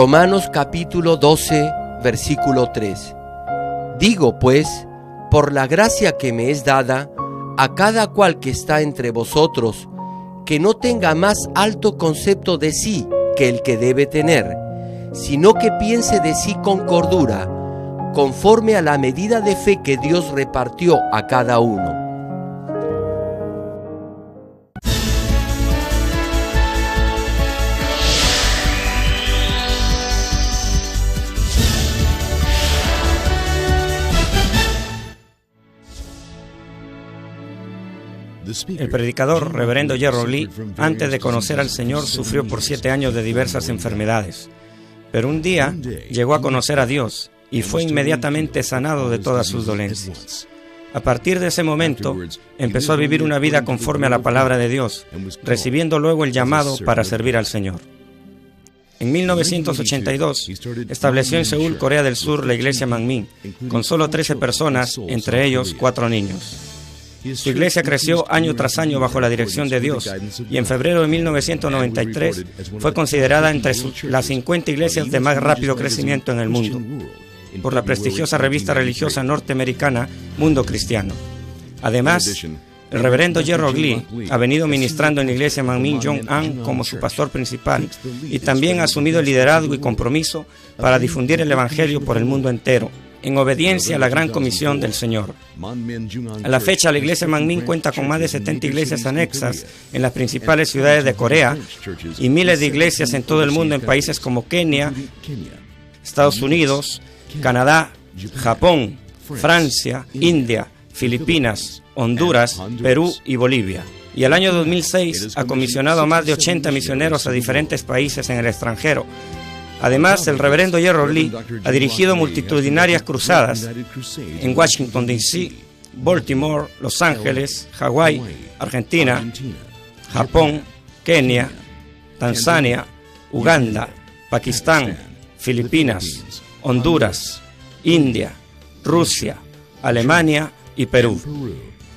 Romanos capítulo 12, versículo 3. Digo pues, por la gracia que me es dada, a cada cual que está entre vosotros, que no tenga más alto concepto de sí que el que debe tener, sino que piense de sí con cordura, conforme a la medida de fe que Dios repartió a cada uno. El predicador, reverendo Gerald Lee, antes de conocer al Señor, sufrió por 7 años de diversas enfermedades. Pero un día llegó a conocer a Dios y fue inmediatamente sanado de todas sus dolencias. A partir de ese momento, empezó a vivir una vida conforme a la palabra de Dios, recibiendo luego el llamado para servir al Señor. En 1982, estableció en Seúl, Corea del Sur, la iglesia Manmin, con solo 13 personas, entre ellos 4 niños. Su iglesia creció año tras año bajo la dirección de Dios y en febrero de 1993 fue considerada entre las 50 iglesias de más rápido crecimiento en el mundo por la prestigiosa revista religiosa norteamericana Mundo Cristiano. Además, el reverendo Gerald Lee ha venido ministrando en la iglesia Manmin Jong-an como su pastor principal y también ha asumido el liderazgo y compromiso para difundir el evangelio por el mundo entero, en obediencia a la gran comisión del Señor. A la fecha, la iglesia Manmin cuenta con más de 70 iglesias anexas en las principales ciudades de Corea y miles de iglesias en todo el mundo en países como Kenia, Estados Unidos, Canadá, Japón, Francia, India, Filipinas, Honduras, Perú y Bolivia. Y el año 2006 ha comisionado a más de 80 misioneros a diferentes países en el extranjero. Además, el reverendo Gerald Lee ha dirigido multitudinarias cruzadas en Washington, D.C., Baltimore, Los Ángeles, Hawái, Argentina, Japón, Kenia, Tanzania, Uganda, Pakistán, Filipinas, Honduras, India, Rusia, Alemania y Perú,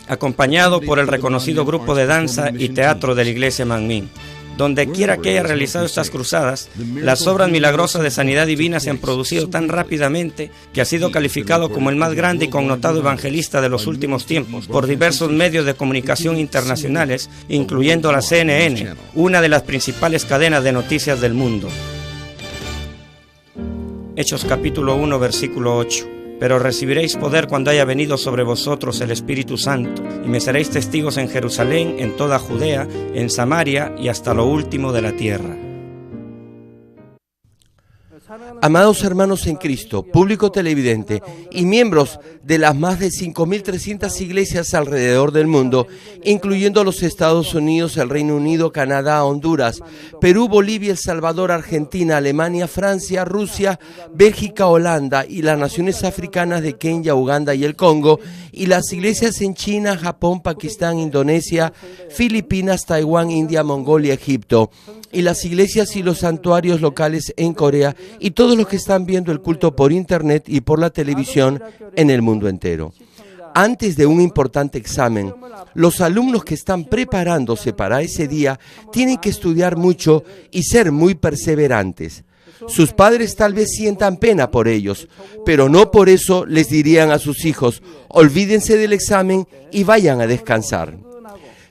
acompañado por el reconocido grupo de danza y teatro de la iglesia Manmin. Donde quiera que haya realizado estas cruzadas, las obras milagrosas de sanidad divina se han producido tan rápidamente que ha sido calificado como el más grande y connotado evangelista de los últimos tiempos por diversos medios de comunicación internacionales, incluyendo la CNN, una de las principales cadenas de noticias del mundo. Hechos capítulo 1, versículo 8. Pero recibiréis poder cuando haya venido sobre vosotros el Espíritu Santo, y me seréis testigos en Jerusalén, en toda Judea, en Samaria y hasta lo último de la tierra. Amados hermanos en Cristo, público televidente y miembros de las más de 5.300 iglesias alrededor del mundo, incluyendo los Estados Unidos, el Reino Unido, Canadá, Honduras, Perú, Bolivia, El Salvador, Argentina, Alemania, Francia, Rusia, Bélgica, Holanda y las naciones africanas de Kenia, Uganda y el Congo, y las iglesias en China, Japón, Pakistán, Indonesia, Filipinas, Taiwán, India, Mongolia, Egipto, y las iglesias y los santuarios locales en Corea, y todos los que están viendo el culto por internet y por la televisión en el mundo entero. Antes de un importante examen, los alumnos que están preparándose para ese día tienen que estudiar mucho y ser muy perseverantes. Sus padres tal vez sientan pena por ellos, pero no por eso les dirían a sus hijos: olvídense del examen y vayan a descansar.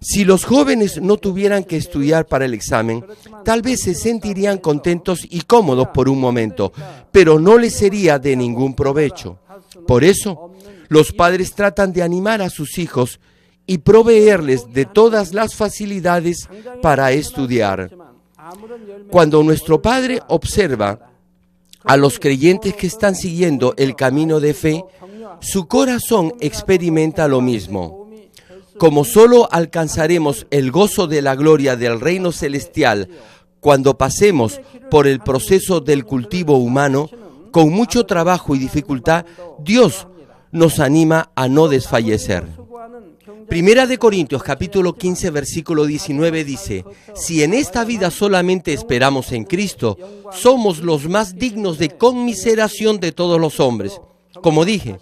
Si los jóvenes no tuvieran que estudiar para el examen, tal vez se sentirían contentos y cómodos por un momento, pero no les sería de ningún provecho. Por eso, los padres tratan de animar a sus hijos y proveerles de todas las facilidades para estudiar. Cuando nuestro Padre observa a los creyentes que están siguiendo el camino de fe, su corazón experimenta lo mismo. Como solo alcanzaremos el gozo de la gloria del reino celestial cuando pasemos por el proceso del cultivo humano, con mucho trabajo y dificultad, Dios nos anima a no desfallecer. Primera de Corintios capítulo 15 versículo 19 dice: si en esta vida solamente esperamos en Cristo, somos los más dignos de conmiseración de todos los hombres. Como dije,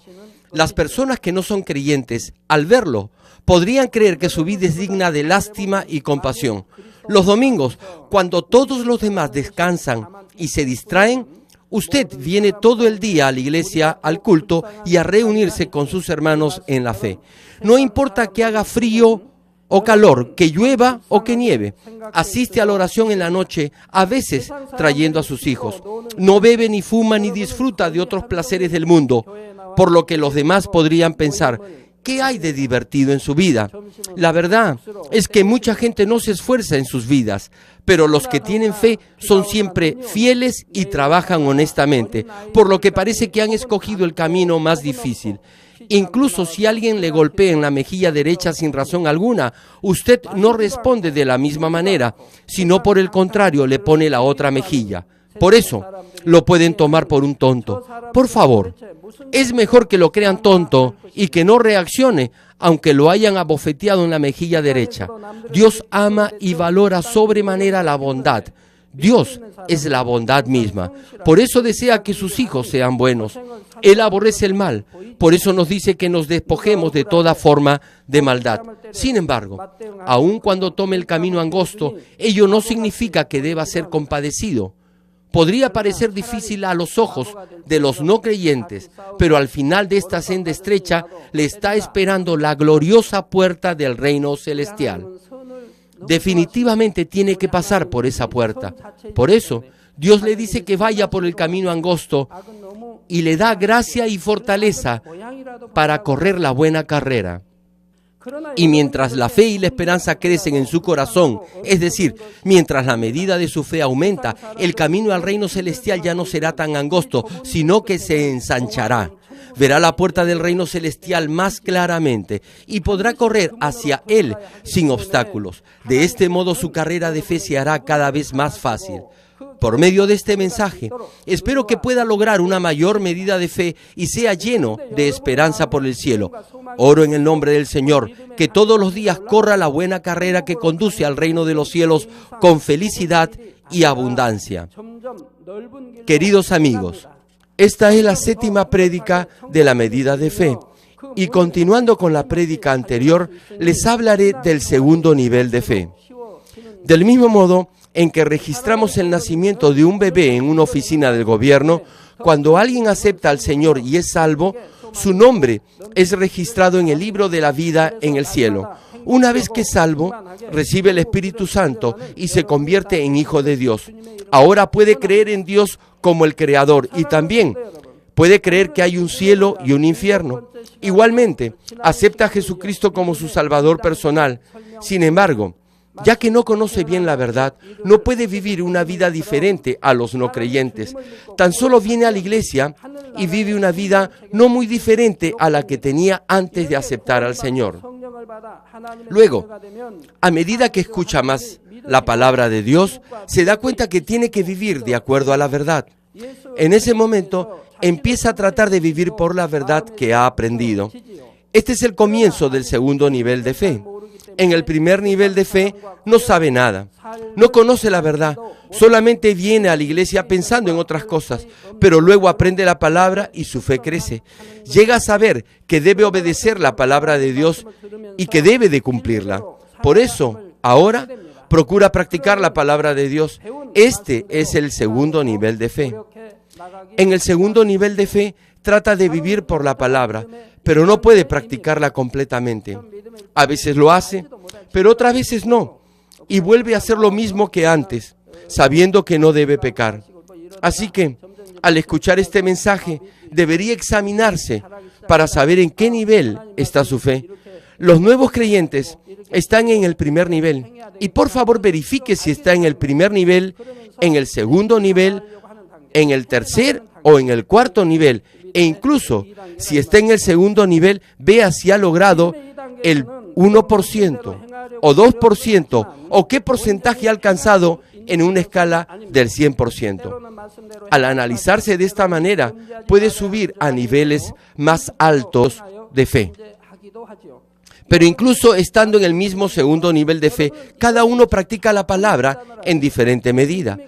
las personas que no son creyentes, al verlo, podrían creer que su vida es digna de lástima y compasión. Los domingos, cuando todos los demás descansan y se distraen, usted viene todo el día a la iglesia, al culto y a reunirse con sus hermanos en la fe. No importa que haga frío o calor, que llueva o que nieve. Asiste a la oración en la noche, a veces trayendo a sus hijos. No bebe ni fuma ni disfruta de otros placeres del mundo, por lo que los demás podrían pensar, ¿qué hay de divertido en su vida? La verdad es que mucha gente no se esfuerza en sus vidas, pero los que tienen fe son siempre fieles y trabajan honestamente, por lo que parece que han escogido el camino más difícil. Incluso si alguien le golpea en la mejilla derecha sin razón alguna, usted no responde de la misma manera, sino por el contrario le pone la otra mejilla. Por eso, lo pueden tomar por un tonto. Por favor, es mejor que lo crean tonto y que no reaccione, aunque lo hayan abofeteado en la mejilla derecha. Dios ama y valora sobremanera la bondad. Dios es la bondad misma. Por eso desea que sus hijos sean buenos. Él aborrece el mal. Por eso nos dice que nos despojemos de toda forma de maldad. Sin embargo, aun cuando tome el camino angosto, ello no significa que deba ser compadecido. Podría parecer difícil a los ojos de los no creyentes, pero al final de esta senda estrecha le está esperando la gloriosa puerta del reino celestial. Definitivamente tiene que pasar por esa puerta. Por eso, Dios le dice que vaya por el camino angosto y le da gracia y fortaleza para correr la buena carrera. Y mientras la fe y la esperanza crecen en su corazón, es decir, mientras la medida de su fe aumenta, el camino al reino celestial ya no será tan angosto, sino que se ensanchará. Verá la puerta del reino celestial más claramente y podrá correr hacia él sin obstáculos. De este modo su carrera de fe se hará cada vez más fácil. Por medio de este mensaje, espero que pueda lograr una mayor medida de fe y sea lleno de esperanza por el cielo. Oro en el nombre del Señor, que todos los días corra la buena carrera que conduce al reino de los cielos con felicidad y abundancia. Queridos amigos, esta es la 7ª prédica de la medida de fe. Y continuando con la prédica anterior, les hablaré del segundo nivel de fe. Del mismo modo en que registramos el nacimiento de un bebé en una oficina del gobierno, cuando alguien acepta al Señor y es salvo, su nombre es registrado en el libro de la vida en el cielo. Una vez que es salvo, recibe el Espíritu Santo y se convierte en hijo de Dios. Ahora puede creer en Dios como el Creador y también puede creer que hay un cielo y un infierno. Igualmente, acepta a Jesucristo como su Salvador personal. Sin embargo, ya que no conoce bien la verdad, no puede vivir una vida diferente a los no creyentes. Tan solo viene a la iglesia y vive una vida no muy diferente a la que tenía antes de aceptar al Señor. Luego, a medida que escucha más la palabra de Dios, se da cuenta que tiene que vivir de acuerdo a la verdad. En ese momento, empieza a tratar de vivir por la verdad que ha aprendido. Este es el comienzo del segundo nivel de fe. En el primer nivel de fe no sabe nada, no conoce la verdad, solamente viene a la iglesia pensando en otras cosas, pero luego aprende la palabra y su fe crece. Llega a saber que debe obedecer la palabra de Dios y que debe de cumplirla. Por eso, ahora, procura practicar la palabra de Dios. Este es el segundo nivel de fe. En el segundo nivel de fe, trata de vivir por la palabra, pero no puede practicarla completamente. A veces lo hace, pero otras veces no, y vuelve a hacer lo mismo que antes, sabiendo que no debe pecar. Así que, al escuchar este mensaje, debería examinarse para saber en qué nivel está su fe. Los nuevos creyentes están en el primer nivel, y por favor verifique si está en el primer nivel, en el segundo nivel, en el tercer o en el cuarto nivel, e incluso si está en el segundo nivel, vea si ha logrado el 1% o 2% o qué porcentaje ha alcanzado en una escala del 100%. Al analizarse de esta manera, puede subir a niveles más altos de fe. Pero incluso estando en el mismo segundo nivel de fe, cada uno practica la palabra en diferente medida.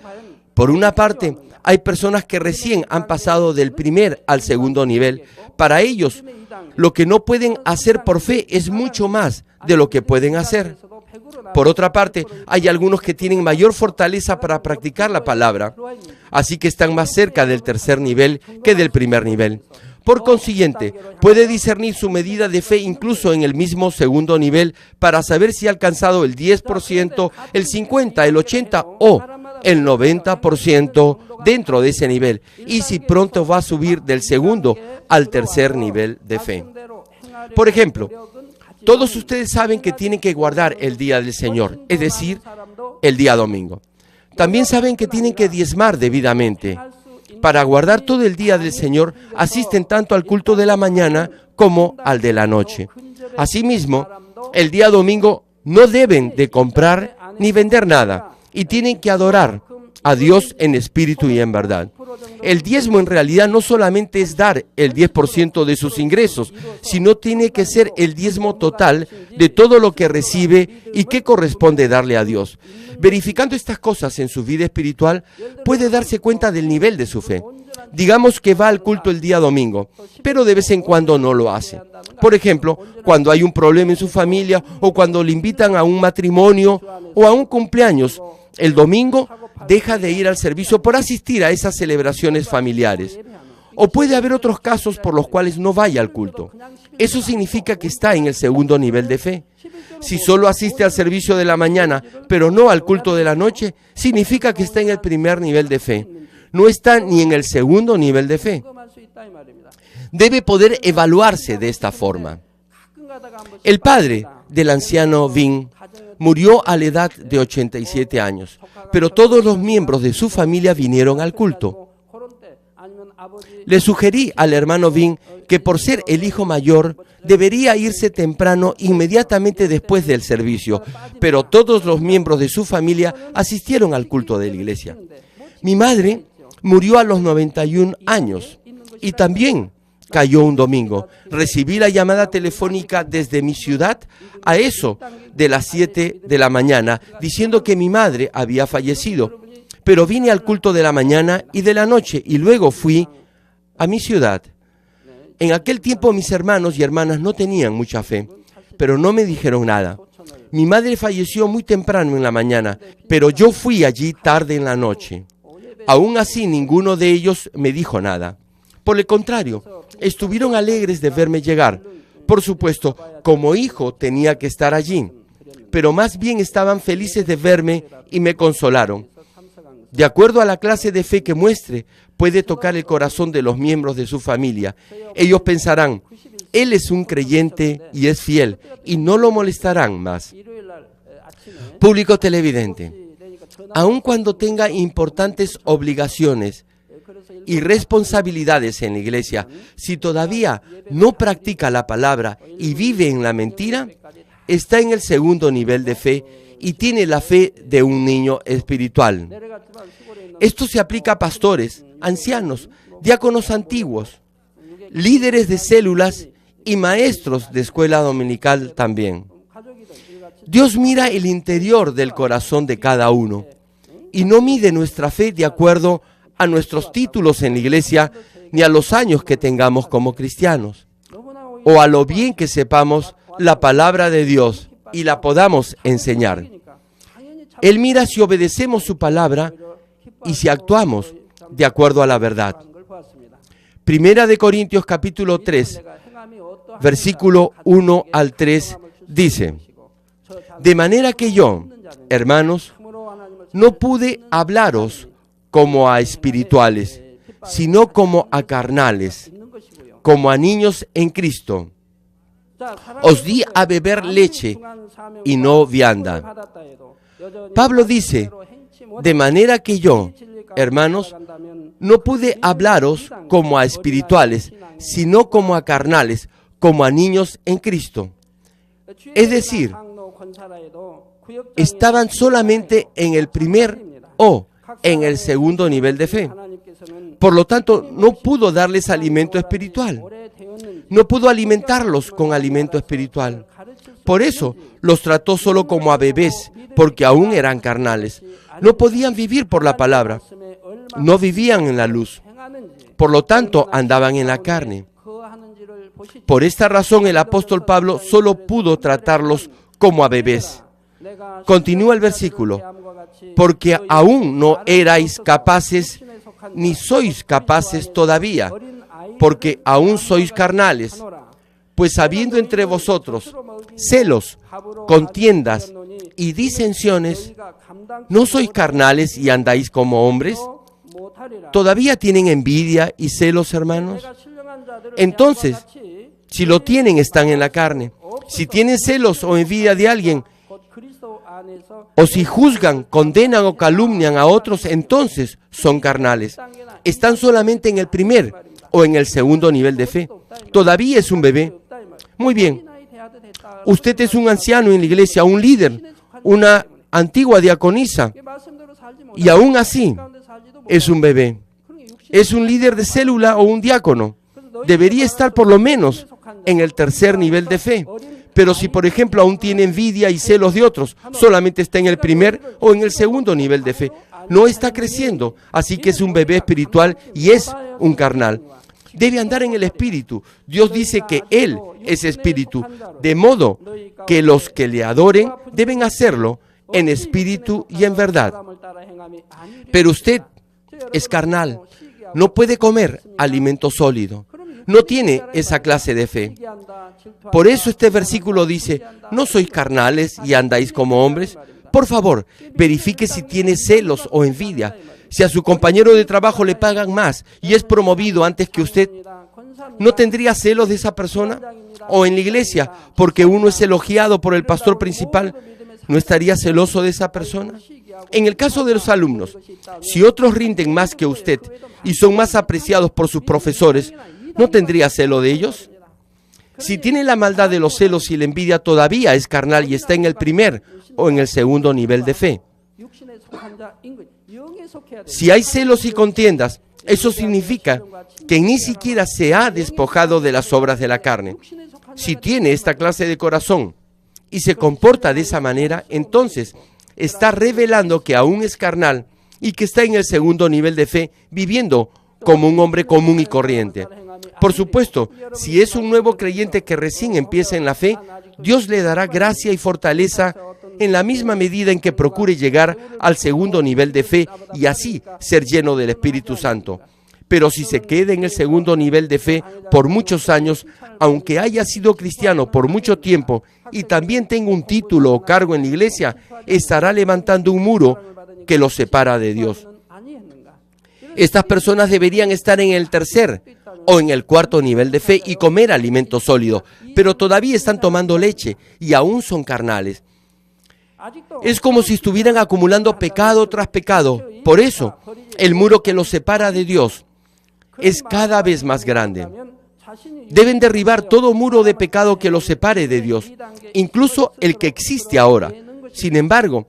Por una parte, hay personas que recién han pasado del primer al segundo nivel. Para ellos, lo que no pueden hacer por fe es mucho más de lo que pueden hacer. Por otra parte, hay algunos que tienen mayor fortaleza para practicar la palabra, así que están más cerca del tercer nivel que del primer nivel. Por consiguiente, puede discernir su medida de fe incluso en el mismo segundo nivel para saber si ha alcanzado el 10%, el 50%, el 80% o el 90% dentro de ese nivel, y si pronto va a subir del segundo al tercer nivel de fe. Por ejemplo, todos ustedes saben que tienen que guardar el día del Señor, es decir, el día domingo. También saben que tienen que diezmar debidamente. Para guardar todo el día del Señor, asisten tanto al culto de la mañana como al de la noche. Asimismo, el día domingo no deben de comprar ni vender nada y tienen que adorar a Dios en espíritu y en verdad. El diezmo en realidad no solamente es dar el 10% de sus ingresos, sino tiene que ser el diezmo total de todo lo que recibe y que corresponde darle a Dios. Verificando estas cosas en su vida espiritual, puede darse cuenta del nivel de su fe. Digamos que va al culto el día domingo, pero de vez en cuando no lo hace. Por ejemplo, cuando hay un problema en su familia o cuando le invitan a un matrimonio o a un cumpleaños, el domingo deja de ir al servicio por asistir a esas celebraciones familiares. O puede haber otros casos por los cuales no vaya al culto. Eso significa que está en el segundo nivel de fe. Si solo asiste al servicio de la mañana, pero no al culto de la noche, significa que está en el primer nivel de fe. No está ni en el segundo nivel de fe. Debe poder evaluarse de esta forma. El padre del anciano Vin murió a la edad de 87 años, pero todos los miembros de su familia vinieron al culto. Le sugerí al hermano Vin que por ser el hijo mayor debería irse temprano inmediatamente después del servicio, pero todos los miembros de su familia asistieron al culto de la iglesia. Mi madre murió a los 91 años y también cayó un domingo. Recibí la llamada telefónica desde mi ciudad a eso de las 7 de la mañana, diciendo que mi madre había fallecido. Pero vine al culto de la mañana y de la noche y luego fui a mi ciudad. En aquel tiempo mis hermanos y hermanas no tenían mucha fe, pero no me dijeron nada. Mi madre falleció muy temprano en la mañana, pero yo fui allí tarde en la noche. Aún así, ninguno de ellos me dijo nada. Por el contrario, estuvieron alegres de verme llegar. Por supuesto, como hijo tenía que estar allí, pero más bien estaban felices de verme y me consolaron. De acuerdo a la clase de fe que muestre, puede tocar el corazón de los miembros de su familia. Ellos pensarán, él es un creyente y es fiel, y no lo molestarán más. Público televidente, aun cuando tenga importantes obligaciones y responsabilidades en la iglesia, si todavía no practica la palabra y vive en la mentira, está en el segundo nivel de fe y tiene la fe de un niño espiritual. Esto se aplica a pastores, ancianos, diáconos antiguos, líderes de células y maestros de escuela dominical también. Dios mira el interior del corazón de cada uno y no mide nuestra fe de acuerdo a nuestros títulos en la iglesia ni a los años que tengamos como cristianos o a lo bien que sepamos la palabra de Dios y la podamos enseñar. Él mira si obedecemos su palabra y si actuamos de acuerdo a la verdad. Primera de Corintios capítulo 3, versículo 1 al 3 dice: de manera que yo, hermanos, no pude hablaros como a espirituales, sino como a carnales, como a niños en Cristo. Os di a beber leche y no vianda. Pablo dice, de manera que yo, hermanos, no pude hablaros como a espirituales, sino como a carnales, como a niños en Cristo. Es decir, estaban solamente en el primer o en el segundo nivel de fe. Por lo tanto, no pudo darles alimento espiritual. No pudo alimentarlos con alimento espiritual. Por eso los trató solo como a bebés, porque aún eran carnales. No podían vivir por la palabra. No vivían en la luz. Por lo tanto, andaban en la carne. Por esta razón, el apóstol Pablo solo pudo tratarlos como a bebés. Continúa el versículo, porque aún no erais capaces, ni sois capaces todavía, porque aún sois carnales. Pues habiendo entre vosotros celos, contiendas y disensiones, ¿no sois carnales y andáis como hombres? ¿Todavía tienen envidia y celos, hermanos? Entonces, si lo tienen, están en la carne. Si tienen celos o envidia de alguien, o si juzgan, condenan o calumnian a otros, entonces son carnales. Están solamente en el primer o en el segundo nivel de fe. Todavía es un bebé. Muy bien. Usted es un anciano en la iglesia, un líder, una antigua diaconisa, y aún así es un bebé. Es un líder de célula o un diácono. Debería estar por lo menos en el tercer nivel de fe. Pero si, por ejemplo, aún tiene envidia y celos de otros, solamente está en el primer o en el segundo nivel de fe. No está creciendo, así que es un bebé espiritual y es un carnal. Debe andar en el espíritu. Dios dice que Él es espíritu, de modo que los que le adoren deben hacerlo en espíritu y en verdad. Pero usted es carnal, no puede comer alimento sólido, no tiene esa clase de fe. Por eso este versículo dice, ¿no sois carnales y andáis como hombres? Por favor, verifique si tiene celos o envidia. Si a su compañero de trabajo le pagan más y es promovido antes que usted, ¿no tendría celos de esa persona? O en la iglesia, porque uno es elogiado por el pastor principal, ¿no estaría celoso de esa persona? En el caso de los alumnos, si otros rinden más que usted y son más apreciados por sus profesores, ¿no tendría celo de ellos? Si tiene la maldad de los celos y la envidia, todavía es carnal y está en el primer o en el segundo nivel de fe. Si hay celos y contiendas, eso significa que ni siquiera se ha despojado de las obras de la carne. Si tiene esta clase de corazón y se comporta de esa manera, entonces está revelando que aún es carnal y que está en el segundo nivel de fe, viviendo como un hombre común y corriente. Por supuesto, si es un nuevo creyente que recién empieza en la fe, Dios le dará gracia y fortaleza en la misma medida en que procure llegar al segundo nivel de fe y así ser lleno del Espíritu Santo. Pero si se queda en el segundo nivel de fe por muchos años, aunque haya sido cristiano por mucho tiempo y también tenga un título o cargo en la iglesia, estará levantando un muro que lo separa de Dios. Estas personas deberían estar en el tercer o en el cuarto nivel de fe y comer alimento sólido, pero todavía están tomando leche y aún son carnales. Es como si estuvieran acumulando pecado tras pecado. Por eso, el muro que los separa de Dios es cada vez más grande. Deben derribar todo muro de pecado que los separe de Dios, incluso el que existe ahora. Sin embargo,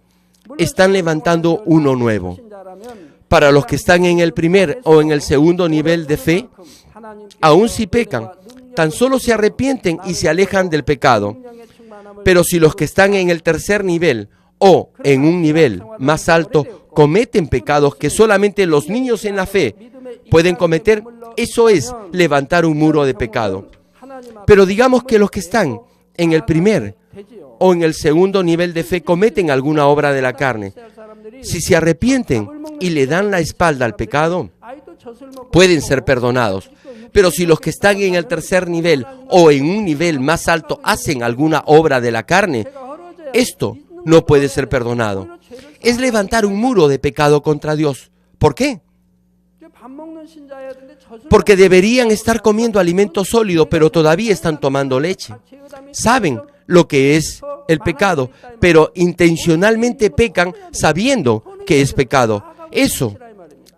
están levantando uno nuevo. Para los que están en el primer o en el segundo nivel de fe, aun si pecan, tan solo se arrepienten y se alejan del pecado. Pero si los que están en el tercer nivel o en un nivel más alto cometen pecados que solamente los niños en la fe pueden cometer, eso es levantar un muro de pecado. Pero digamos que los que están en el primer o en el segundo nivel de fe cometen alguna obra de la carne. Si se arrepienten y le dan la espalda al pecado, pueden ser perdonados. Pero si los que están en el tercer nivel o en un nivel más alto hacen alguna obra de la carne, esto no puede ser perdonado. Es levantar un muro de pecado contra Dios. ¿Por qué? Porque deberían estar comiendo alimento sólido, pero todavía están tomando leche. Saben lo que es el pecado, pero intencionalmente pecan sabiendo que es pecado. Eso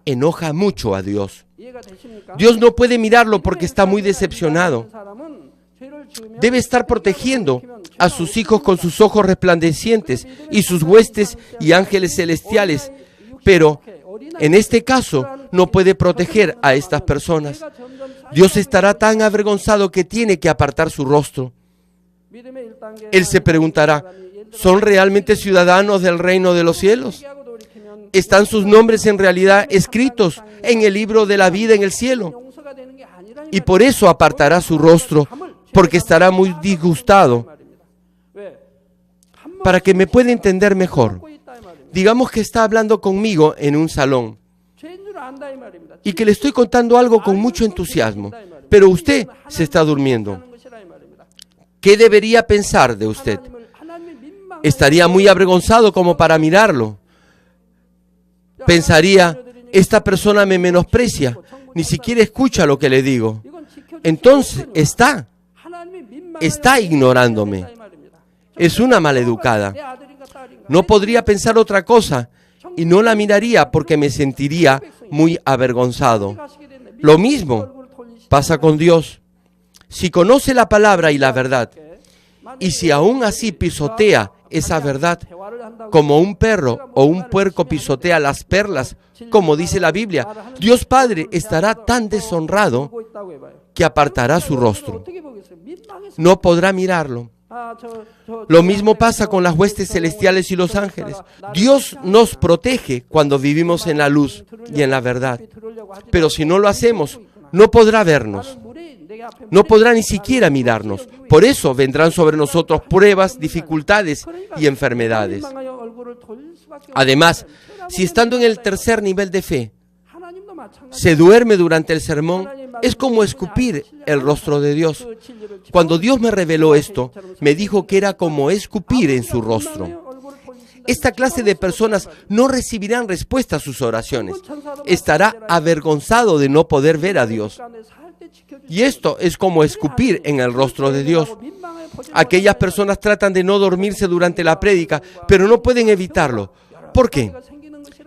enoja mucho a Dios. Dios no puede mirarlo porque está muy decepcionado. Debe estar protegiendo a sus hijos con sus ojos resplandecientes y sus huestes y ángeles celestiales, pero en este caso no puede proteger a estas personas. Dios estará tan avergonzado que tiene que apartar su rostro. Él se preguntará, ¿son realmente ciudadanos del reino de los cielos? ¿Están sus nombres en realidad escritos en el libro de la vida en el cielo? Y por eso apartará su rostro, porque estará muy disgustado. para que me pueda entender mejor. Digamos que está hablando conmigo en un salón y que le estoy contando algo con mucho entusiasmo, pero usted se está durmiendo. ¿Qué debería pensar de usted? Estaría muy avergonzado como para mirarlo. Pensaría, esta persona me menosprecia, ni siquiera escucha lo que le digo. Entonces, está ignorándome. Es una maleducada. No podría pensar otra cosa y no la miraría porque me sentiría muy avergonzado. Lo mismo pasa con Dios. Si conoce la palabra y la verdad, y si aún así pisotea esa verdad, como un perro o un puerco pisotea las perlas, como dice la Biblia, Dios Padre estará tan deshonrado que apartará su rostro. No podrá mirarlo. Lo mismo pasa con las huestes celestiales y los ángeles. Dios nos protege cuando vivimos en la luz y en la verdad. Pero si no lo hacemos, no podrá vernos. No podrá ni siquiera mirarnos. Por eso vendrán sobre nosotros pruebas, dificultades y enfermedades. Además, si estando en el tercer nivel de fe, se duerme durante el sermón, es como escupir el rostro de Dios. Cuando Dios me reveló esto, me dijo que era como escupir en su rostro. Esta clase de personas no recibirán respuesta a sus oraciones. Estará avergonzado de no poder ver a Dios. Y esto es como escupir en el rostro de Dios. Aquellas personas tratan de no dormirse durante la prédica, pero no pueden evitarlo. ¿Por qué?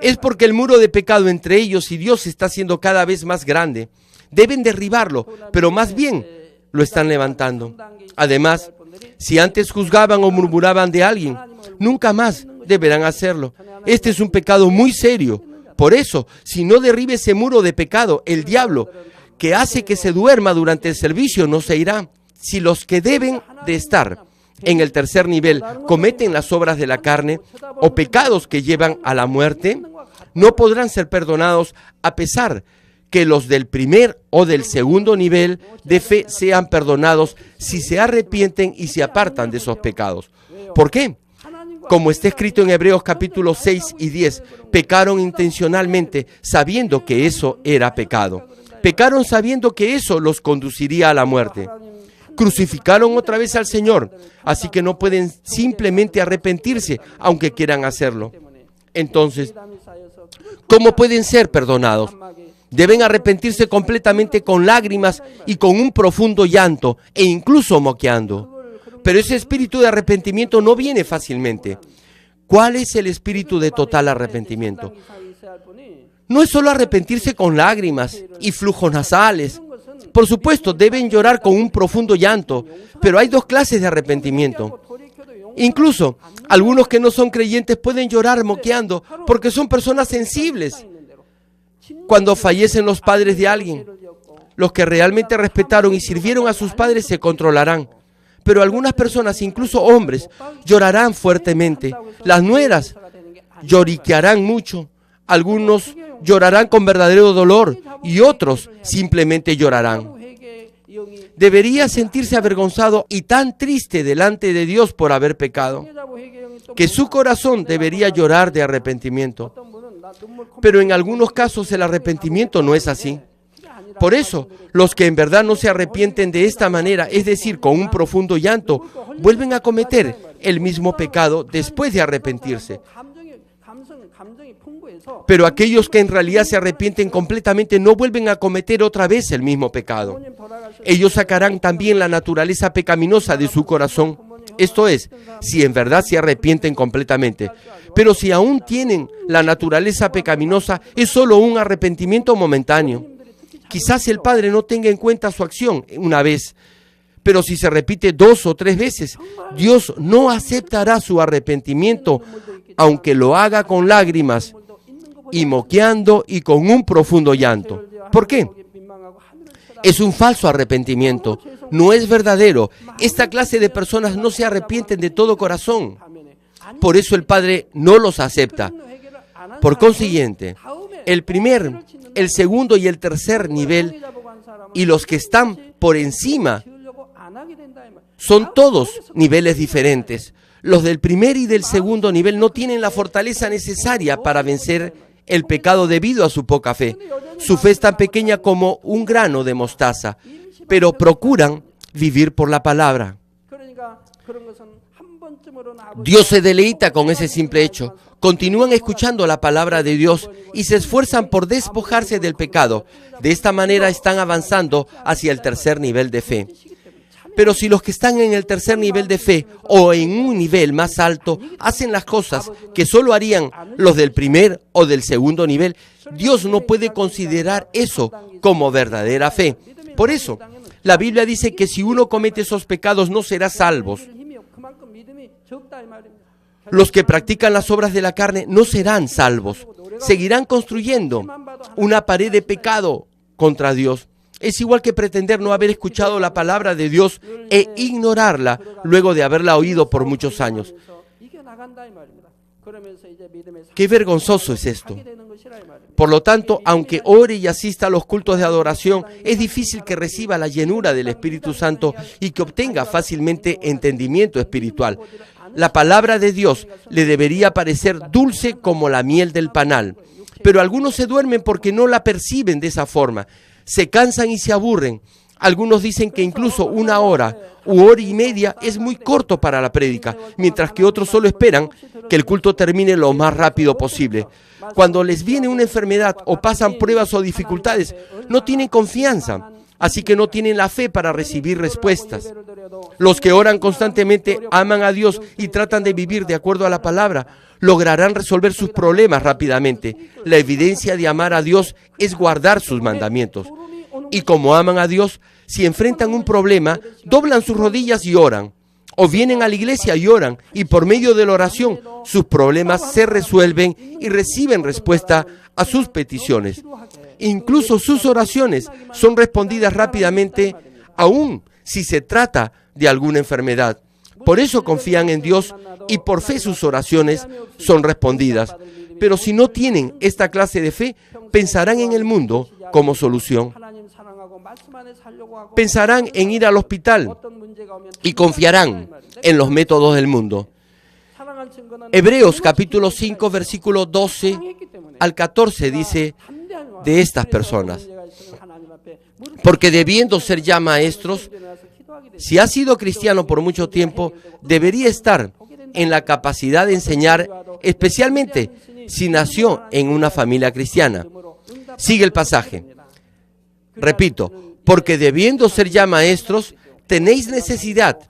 Es porque el muro de pecado entre ellos y Dios está haciendo cada vez más grande. Deben derribarlo, pero más bien lo están levantando. Además, si antes juzgaban o murmuraban de alguien, nunca más deberán hacerlo. Este es un pecado muy serio. Por eso, si no derribe ese muro de pecado, el diablo, que hace que se duerma durante el servicio, no se irá. Si los que deben de estar en el tercer nivel cometen las obras de la carne o pecados que llevan a la muerte, no podrán ser perdonados a pesar que los del primer o del segundo nivel de fe sean perdonados si se arrepienten y se apartan de esos pecados. ¿Por qué? Como está escrito en Hebreos capítulo 6 y 10, pecaron intencionalmente sabiendo que eso era pecado. Pecaron sabiendo que eso los conduciría a la muerte. Crucificaron otra vez al Señor, así que no pueden simplemente arrepentirse, aunque quieran hacerlo. Entonces, ¿cómo pueden ser perdonados? Deben arrepentirse completamente con lágrimas y con un profundo llanto, e incluso moqueando. Pero ese espíritu de arrepentimiento no viene fácilmente. ¿Cuál es el espíritu de total arrepentimiento? No es solo arrepentirse con lágrimas y flujos nasales. Por supuesto, deben llorar con un profundo llanto, pero hay dos clases de arrepentimiento. Incluso, algunos que no son creyentes pueden llorar moqueando porque son personas sensibles. Cuando fallecen los padres de alguien, los que realmente respetaron y sirvieron a sus padres se controlarán. Pero algunas personas, incluso hombres, llorarán fuertemente. Las nueras lloriquearán mucho. Algunos llorarán con verdadero dolor y otros simplemente llorarán. Debería sentirse avergonzado y tan triste delante de Dios por haber pecado, que su corazón debería llorar de arrepentimiento. Pero en algunos casos el arrepentimiento no es así. Por eso, los que en verdad no se arrepienten de esta manera, es decir, con un profundo llanto, vuelven a cometer el mismo pecado después de arrepentirse. Pero aquellos que en realidad se arrepienten completamente no vuelven a cometer otra vez el mismo pecado. Ellos sacarán también la naturaleza pecaminosa de su corazón. Esto es, si en verdad se arrepienten completamente. Pero si aún tienen la naturaleza pecaminosa, es solo un arrepentimiento momentáneo. Quizás el Padre no tenga en cuenta su acción una vez, pero si se repite 2 o 3 veces, Dios no aceptará su arrepentimiento, aunque lo haga con lágrimas y moqueando y con un profundo llanto. ¿Por qué? Es un falso arrepentimiento, no es verdadero. Esta clase de personas no se arrepienten de todo corazón. Por eso el Padre no los acepta. Por consiguiente, el primer, el segundo y el tercer nivel y los que están por encima son todos niveles diferentes. Los del primer y del segundo nivel no tienen la fortaleza necesaria para vencer el pecado debido a su poca fe. Su fe es tan pequeña como un grano de mostaza, pero procuran vivir por la palabra. Dios se deleita con ese simple hecho. Continúan escuchando la palabra de Dios y se esfuerzan por despojarse del pecado. De esta manera están avanzando hacia el tercer nivel de fe. Pero si los que están en el tercer nivel de fe o en un nivel más alto hacen las cosas que solo harían los del primer o del segundo nivel, Dios no puede considerar eso como verdadera fe. Por eso, la Biblia dice que si uno comete esos pecados no será salvo. Los que practican las obras de la carne no serán salvos. Seguirán construyendo una pared de pecado contra Dios. Es igual que pretender no haber escuchado la palabra de Dios e ignorarla luego de haberla oído por muchos años. Qué vergonzoso es esto. Por lo tanto, aunque ore y asista a los cultos de adoración, es difícil que reciba la llenura del Espíritu Santo y que obtenga fácilmente entendimiento espiritual. La palabra de Dios le debería parecer dulce como la miel del panal, pero algunos se duermen porque no la perciben de esa forma. Se cansan y se aburren. Algunos dicen que incluso 1 hora u hora y media es muy corto para la prédica, mientras que otros solo esperan que el culto termine lo más rápido posible. Cuando les viene una enfermedad o pasan pruebas o dificultades, no tienen confianza, así que no tienen la fe para recibir respuestas. Los que oran constantemente, aman a Dios y tratan de vivir de acuerdo a la palabra, lograrán resolver sus problemas rápidamente. La evidencia de amar a Dios es guardar sus mandamientos. Y como aman a Dios, si enfrentan un problema, doblan sus rodillas y oran. O vienen a la iglesia y oran, y por medio de la oración, sus problemas se resuelven y reciben respuesta a sus peticiones. Incluso sus oraciones son respondidas rápidamente, aun si se trata de alguna enfermedad. Por eso confían en Dios y por fe sus oraciones son respondidas. Pero si no tienen esta clase de fe, pensarán en el mundo como solución. Pensarán en ir al hospital y confiarán en los métodos del mundo. Hebreos capítulo 5, versículo 12 al 14 dice de estas personas: porque debiendo ser ya maestros, si ha sido cristiano por mucho tiempo, debería estar en la capacidad de enseñar, especialmente si nació en una familia cristiana. Sigue el pasaje. Repito, porque debiendo ser ya maestros, tenéis necesidad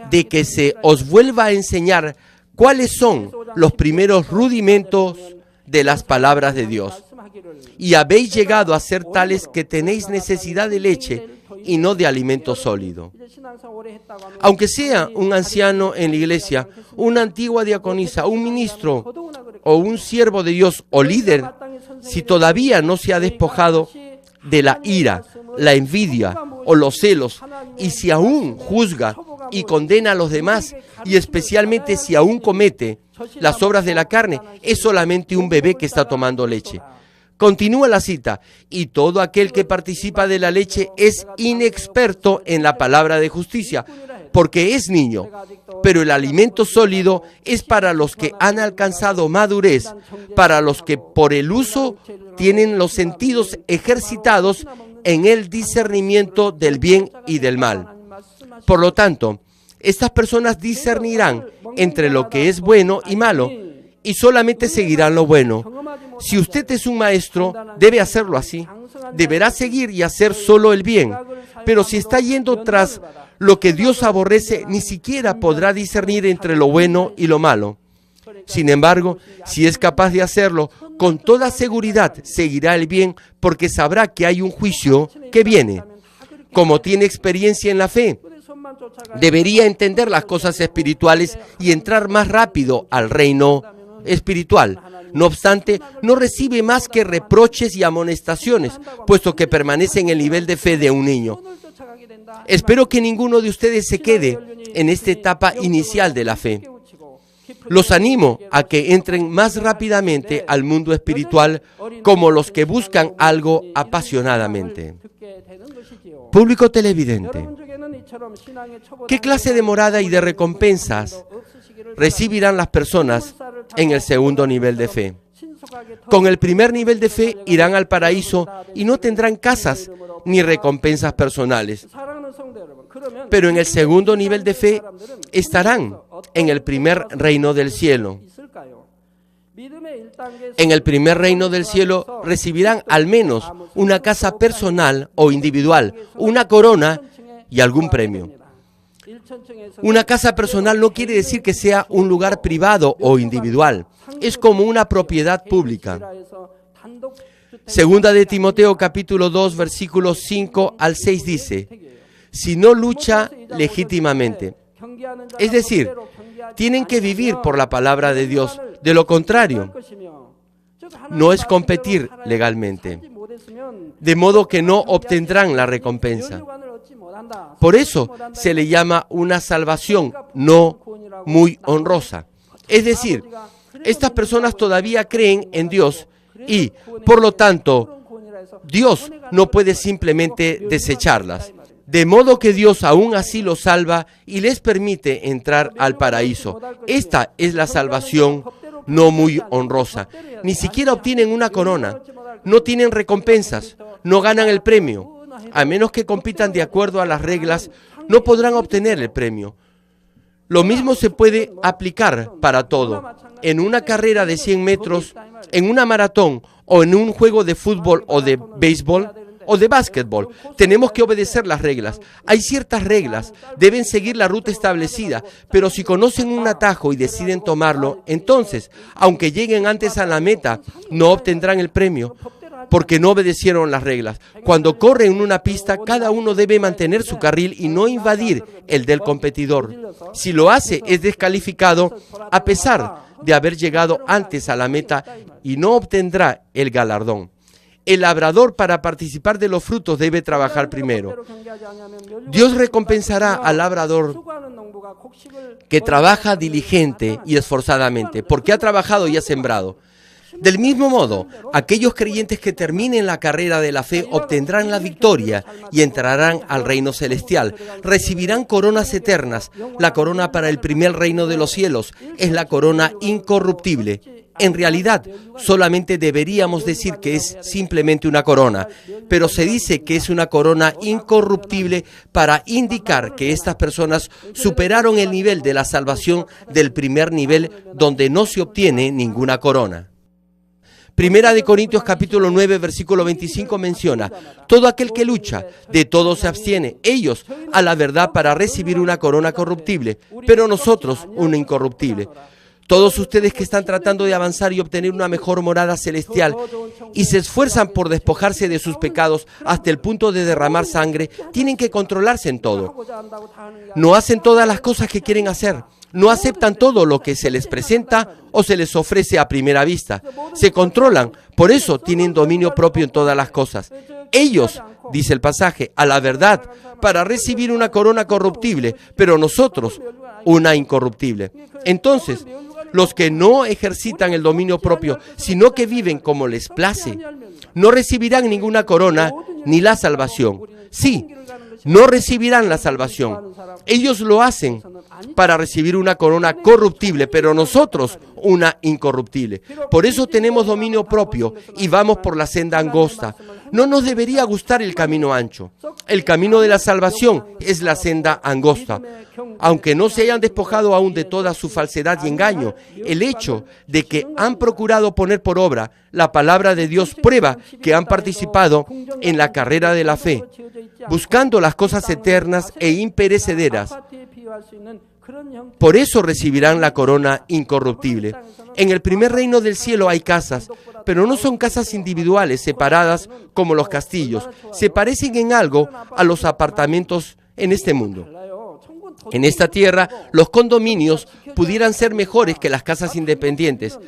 de que se os vuelva a enseñar cuáles son los primeros rudimentos de las palabras de Dios. Y habéis llegado a ser tales que tenéis necesidad de leche y no de alimento sólido. Aunque sea un anciano en la iglesia, una antigua diaconisa, un ministro o un siervo de Dios o líder, si todavía no se ha despojado de la ira, la envidia o los celos, y si aún juzga y condena a los demás, y especialmente si aún comete las obras de la carne, es solamente un bebé que está tomando leche. Continúa la cita: y todo aquel que participa de la leche es inexperto en la palabra de justicia, porque es niño. Pero el alimento sólido es para los que han alcanzado madurez, para los que por el uso tienen los sentidos ejercitados en el discernimiento del bien y del mal. Por lo tanto, estas personas discernirán entre lo que es bueno y malo, y solamente seguirán lo bueno. Si usted es un maestro, debe hacerlo así. Deberá seguir y hacer solo el bien. Pero si está yendo tras lo que Dios aborrece, ni siquiera podrá discernir entre lo bueno y lo malo. Sin embargo, si es capaz de hacerlo, con toda seguridad seguirá el bien, porque sabrá que hay un juicio que viene. Como tiene experiencia en la fe, debería entender las cosas espirituales y entrar más rápido al reino espiritual. No obstante, no recibe más que reproches y amonestaciones, puesto que permanece en el nivel de fe de un niño. Espero que ninguno de ustedes se quede en esta etapa inicial de la fe. Los animo a que entren más rápidamente al mundo espiritual como los que buscan algo apasionadamente. Público televidente, ¿Qué clase de morada y de recompensas recibirán las personas en el segundo nivel de fe? Con el primer nivel de fe irán al paraíso y no tendrán casas ni recompensas personales. Pero en el segundo nivel de fe estarán en el primer reino del cielo. En el primer reino del cielo recibirán al menos una casa personal o individual, una corona y algún premio. Una casa personal no quiere decir que sea un lugar privado o individual. Es como una propiedad pública. Segunda de Timoteo capítulo 2 versículos 5 al 6 dice: si no lucha legítimamente, es decir, tienen que vivir por la palabra de Dios. De lo contrario, no es competir legalmente, de modo que no obtendrán la recompensa. Por eso se le llama una salvación no muy honrosa. Es decir, estas personas todavía creen en Dios y, por lo tanto, Dios no puede simplemente desecharlas. De modo que Dios aún así los salva y les permite entrar al paraíso. Esta es la salvación no muy honrosa. Ni siquiera obtienen una corona, no tienen recompensas, no ganan el premio. A menos que compitan de acuerdo a las reglas, no podrán obtener el premio. Lo mismo se puede aplicar para todo. En una carrera de 100 metros, en una maratón o en un juego de fútbol o de béisbol o de básquetbol, tenemos que obedecer las reglas. Hay ciertas reglas, deben seguir la ruta establecida, pero si conocen un atajo y deciden tomarlo, entonces, aunque lleguen antes a la meta, no obtendrán el premio, porque no obedecieron las reglas. Cuando corren en una pista, cada uno debe mantener su carril y no invadir el del competidor. Si lo hace, es descalificado a pesar de haber llegado antes a la meta y no obtendrá el galardón. El labrador, para participar de los frutos, debe trabajar primero. Dios recompensará al labrador que trabaja diligente y esforzadamente, porque ha trabajado y ha sembrado. Del mismo modo, aquellos creyentes que terminen la carrera de la fe obtendrán la victoria y entrarán al reino celestial. Recibirán coronas eternas. La corona para el primer reino de los cielos es la corona incorruptible. En realidad, solamente deberíamos decir que es simplemente una corona, pero se dice que es una corona incorruptible para indicar que estas personas superaron el nivel de la salvación del primer nivel, donde no se obtiene ninguna corona. Primera de Corintios capítulo 9, versículo 25 menciona: todo aquel que lucha, de todo se abstiene, ellos a la verdad para recibir una corona corruptible, pero nosotros una incorruptible. Todos ustedes que están tratando de avanzar y obtener una mejor morada celestial y se esfuerzan por despojarse de sus pecados hasta el punto de derramar sangre, tienen que controlarse en todo. No hacen todas las cosas que quieren hacer. No aceptan todo lo que se les presenta o se les ofrece a primera vista. Se controlan, por eso tienen dominio propio en todas las cosas. Ellos, dice el pasaje, a la verdad, para recibir una corona corruptible, pero nosotros una incorruptible. Entonces, los que no ejercitan el dominio propio, sino que viven como les place, no recibirán ninguna corona ni la salvación. Sí, no recibirán la salvación. Ellos lo hacen para recibir una corona corruptible, pero nosotros una incorruptible. Por eso tenemos dominio propio y vamos por la senda angosta. No nos debería gustar el camino ancho. El camino de la salvación es la senda angosta. Aunque no se hayan despojado aún de toda su falsedad y engaño, el hecho de que han procurado poner por obra la palabra de Dios prueba que han participado en la carrera de la fe, buscando las cosas eternas e imperecederas. Por eso recibirán la corona incorruptible. En el primer reino del cielo hay casas, pero no son casas individuales separadas como los castillos. Se parecen en algo a los apartamentos en este mundo. En esta tierra, los condominios pudieran ser mejores que las casas independientes.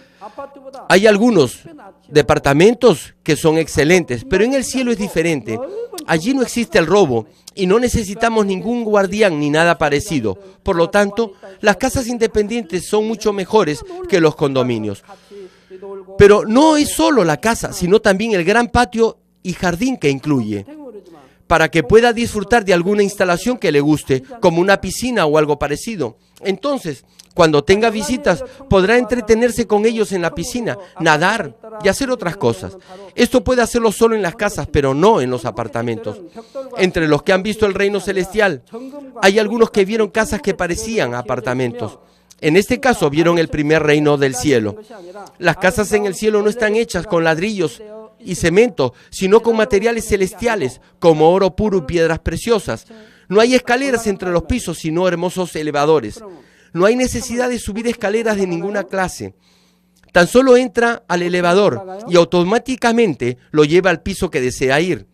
Hay algunos departamentos que son excelentes, pero en el cielo es diferente. Allí no existe el robo y no necesitamos ningún guardián ni nada parecido. Por lo tanto, las casas independientes son mucho mejores que los condominios. Pero no es solo la casa, sino también el gran patio y jardín que incluye. para que pueda disfrutar de alguna instalación que le guste, como una piscina o algo parecido. Entonces, cuando tenga visitas, podrá entretenerse con ellos en la piscina, nadar y hacer otras cosas. Esto puede hacerlo solo en las casas, pero no en los apartamentos. Entre los que han visto el reino celestial, hay algunos que vieron casas que parecían apartamentos. En este caso, vieron el primer reino del cielo. Las casas en el cielo no están hechas con ladrillos y cemento, sino con materiales celestiales, como oro puro y piedras preciosas. No hay escaleras entre los pisos, sino hermosos elevadores. No hay necesidad de subir escaleras de ninguna clase. Tan solo entra al elevador y automáticamente lo lleva al piso que desea ir.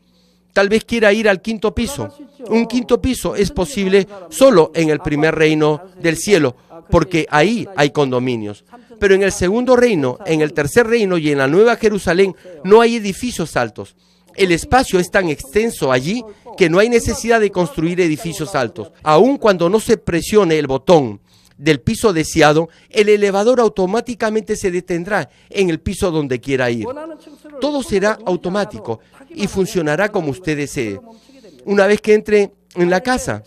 Tal vez quiera ir al quinto piso. Un quinto piso es posible solo en el primer reino del cielo, porque ahí hay condominios. Pero en el segundo reino, en el tercer reino y en la Nueva Jerusalén no hay edificios altos. El espacio es tan extenso allí que no hay necesidad de construir edificios altos. Aun cuando no se presione el botón del piso deseado, el elevador automáticamente se detendrá en el piso donde quiera ir. Todo será automático y funcionará como usted desee. Una vez que entre en la casa,